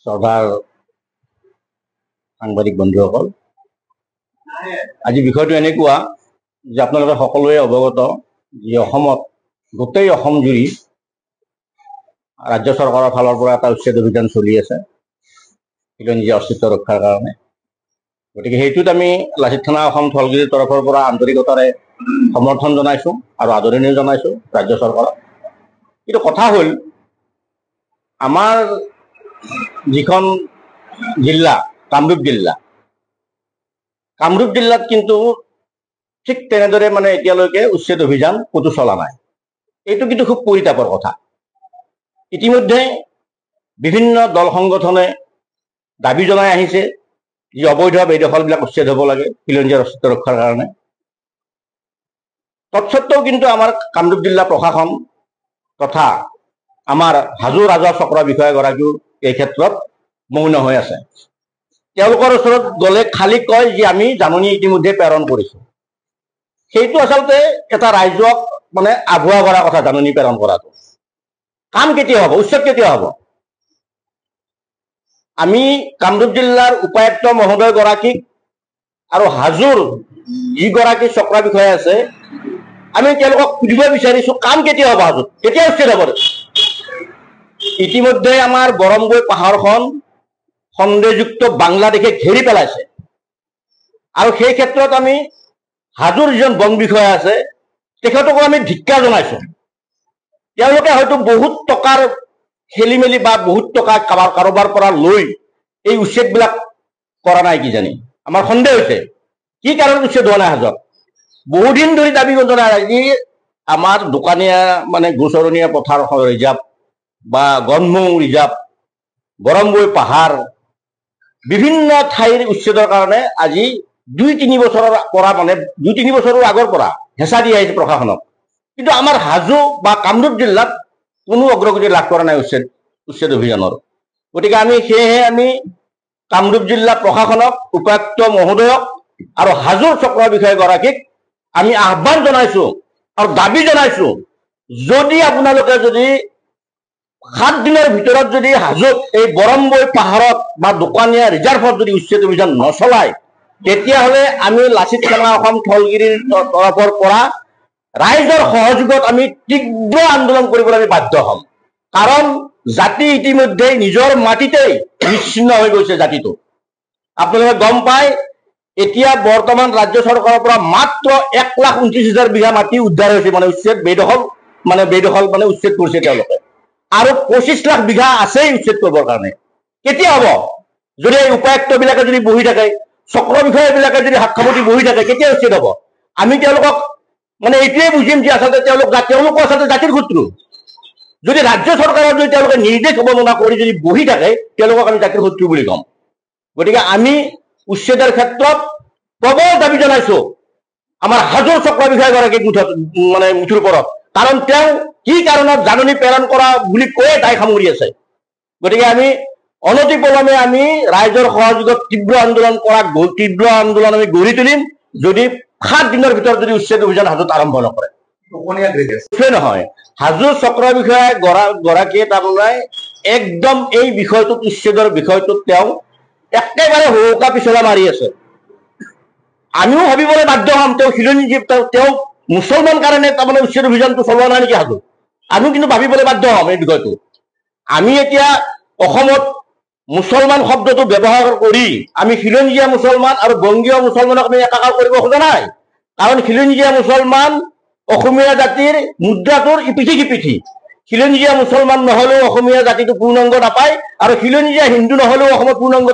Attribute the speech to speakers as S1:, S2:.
S1: শ্ৰদ্ধাৰ সাংবাদিক বন্ধুসকল, আজি বিষয়টো এনেকুৱা যে আপোনালোকে সকলোৱে অৱগত যে অসমত গোটেই অসম জুৰি ৰাজ্য চৰকাৰৰ ফালৰ পৰা এটা উচ্ছেদ অভিযান চলি আছে খিলঞ্জীয়া অস্তিত্ব ৰক্ষাৰ কাৰণে। গতিকে সেইটোত আমি লাচিত থানা অসম ধলগিৰিৰ তৰফৰ পৰা আন্তৰিকতাৰে সমৰ্থন জনাইছোঁ আৰু আদৰণিও জনাইছোঁ ৰাজ্য চৰকাৰক। কিন্তু কথা হ'ল, আমাৰ যিখন জিলা কামৰূপ জিলাত কিন্তু ঠিক তেনেদৰে এতিয়ালৈকে উচ্ছেদ অভিযান ক'তো চলা নাই। এইটো কিন্তু খুব পৰিতাপৰ কথা। ইতিমধ্যে বিভিন্ন দল সংগঠনে দাবী জনাই আহিছে যে অবৈধ বেদখলবিলাক উচ্ছেদ হ'ব লাগে খিলঞ্জীয়াৰ অস্তিত্ব ৰক্ষাৰ কাৰণে। তৎসত্ত্বেও কিন্তু আমাৰ কামৰূপ জিলা প্ৰশাসন তথা আমাৰ হাজো ৰাজহ চক্ৰ বিষয়াগৰাকীও এই ক্ষেত্ৰত মৌন হৈ আছে। তেওঁলোকৰ ওচৰত গ'লে খালি কয় যে আমি জাননী ইতিমধ্যে প্ৰেৰণ কৰিছোঁ। সেইটো আচলতে এটা ৰাইজক আভুৱা কৰা কথা, জাননী প্ৰেৰণ কৰাটো। কাম কেতিয়া হ'ব? উচ্ছেদ কেতিয়া হ'ব? আমি কামৰূপ জিলাৰ উপায়ুক্ত মহোদয় গৰাকীক আৰু হাজোৰ যিগৰাকী চক্ৰ বিষয়া আছে, আমি তেওঁলোকক সুধিব বিচাৰিছোঁ, কাম কেতিয়া হ'ব? হাজোত কেতিয়া উচ্ছেদ হ'ব? ইতিমধ্যে আমাৰ বৰমগৈ পাহাৰখন সন্দেহযুক্ত বাংলাদেশে ঘেৰি পেলাইছে আৰু সেই ক্ষেত্ৰত আমি হাজোৰ যিজন বন বিষয়া আছে তেখেতকো আমি ধিক্কাৰ জনাইছোঁ। তেওঁলোকে হয়তো বহুত টকাৰ খেলি মেলি বা বহুত টকা কাৰোবাৰ পৰা লৈ এই উচ্ছেদবিলাক কৰা নাই কিজানি। আমাৰ সন্দেহ হৈছে কি কাৰণত উচ্ছেদ হোৱা নাই হাজোত। বহুদিন ধৰি দাবী জনাই আজি আমাৰ দোকানীয়া গোচৰণীয়া পথাৰ ৰিজাৰ্ভ বা গণমৌ ৰিজাৰ্ভ, বৰমগৈ পাহাৰ, বিভিন্ন ঠাইৰ উচ্ছেদৰ কাৰণে আজি 2-3 বছৰৰ পৰা 2-3 বছৰৰ আগৰ পৰা হেঁচা দি আহিছে প্ৰশাসনক। কিন্তু আমাৰ হাজো বা কামৰূপ জিলাত কোনো অগ্ৰগতি লাভ কৰা নাই উচ্ছেদ অভিযানৰ। গতিকে সেয়েহে আমি কামৰূপ জিলা প্ৰশাসনক, উপায়ুক্ত মহোদয়ক আৰু হাজোৰ চক্ৰ বিষয়াগৰাকীক আমি আহ্বান জনাইছোঁ আৰু দাবী জনাইছোঁ, যদি আপোনালোকে 7 দিনৰ ভিতৰত যদি হাজোত এই বৰমগৈ পাহাৰত বা দোকানীয়া ৰিজাৰ্ভত যদি উচ্ছেদ অভিযান নচলায়, তেতিয়াহ'লে আমি লাচিত থানা অসম ধলগিৰিৰ তৰফৰ পৰা ৰাইজৰ সহযোগত আমি তীব্ৰ আন্দোলন কৰিবলৈ আমি বাধ্য হ'ম। কাৰণ জাতি ইতিমধ্যে নিজৰ মাটিতেই বিচ্ছিন্ন হৈ গৈছে। জাতিটো আপোনালোকে গম পায়, এতিয়া বৰ্তমান ৰাজ্য চৰকাৰৰ পৰা মাত্ৰ 1,29,000 বিঘা মাটি উদ্ধাৰ হৈছে, উচ্ছেদ কৰিছে তেওঁলোকে, আৰু 25 লাখ বিঘা আছেই উচ্ছেদ কৰিবৰ কাৰণে। কেতিয়া হ'ব? যদি এই উপায়ুক্তবিলাকে যদি বহি থাকে, চক্ৰ বিষয়াবিলাকে যদি হাত খামতি বহি থাকে, কেতিয়া উচ্ছেদ হ'ব? আমি তেওঁলোকক এইটোৱে বুজিম যে আচলতে তেওঁলোকো আচলতে জাতিৰ শত্ৰু। যদি ৰাজ্য চৰকাৰৰ যদি তেওঁলোকে নিৰ্দেশ অৱমাননা কৰি যদি বহি থাকে, তেওঁলোকক আমি জাতিৰ শত্ৰু বুলি ক'ম। গতিকে আমি উচ্ছেদৰ ক্ষেত্ৰত প্ৰবল দাবী জনাইছোঁ আমাৰ হাজোৰ চক্ৰ বিষয়াগৰাকীক মুঠৰ ওপৰত। কাৰণ তেওঁ কি কাৰণত জাননী প্ৰেৰণ কৰা বুলি কৈয়ে দায় সামৰি আছে। গতিকে আমি অনতিপলমে আমি ৰাইজৰ সহযোগত তীব্ৰ আন্দোলন আমি গঢ়ি তুলিম, যদি 7 দিনৰ ভিতৰত যদি উচ্ছেদ অভিযান হাজোত আৰম্ভ নকৰে। নহয়, হাজোৰ চক্ৰ বিষয়া গৰাকীয়ে একদম এই বিষয়টোত, উচ্ছেদৰ বিষয়টোত তেওঁ একেবাৰে হুকা পিছলা মাৰি আছে। আমিও ভাবিবলৈ বাধ্য হ'ম তেওঁ মুছলমান কাৰণে উচ্ছেদ অভিযানটো চলোৱা নাই নেকি হাজোত। আমিও কিন্তু ভাবিবলৈ বাধ্য হ'ম এই বিষয়টো। আমি এতিয়া অসমত মুছলমান শব্দটো ব্যৱহাৰ কৰি আমি খিলঞ্জীয়া মুছলমান আৰু বংগীয় মুছলমানক আমি একাকাৰ কৰিব খোজা নাই। কাৰণ খিলঞ্জীয়া মুছলমান অসমীয়া জাতিৰ মুদ্ৰাটোৰ ইপিঠি সিপিঠি। খিলঞ্জীয়া মুছলমান নহ'লেও অসমীয়া জাতিটো পূৰ্ণাংগ নাপায়, আৰু খিলঞ্জীয়া হিন্দু নহ'লেও অসমত পূৰ্ণাংগ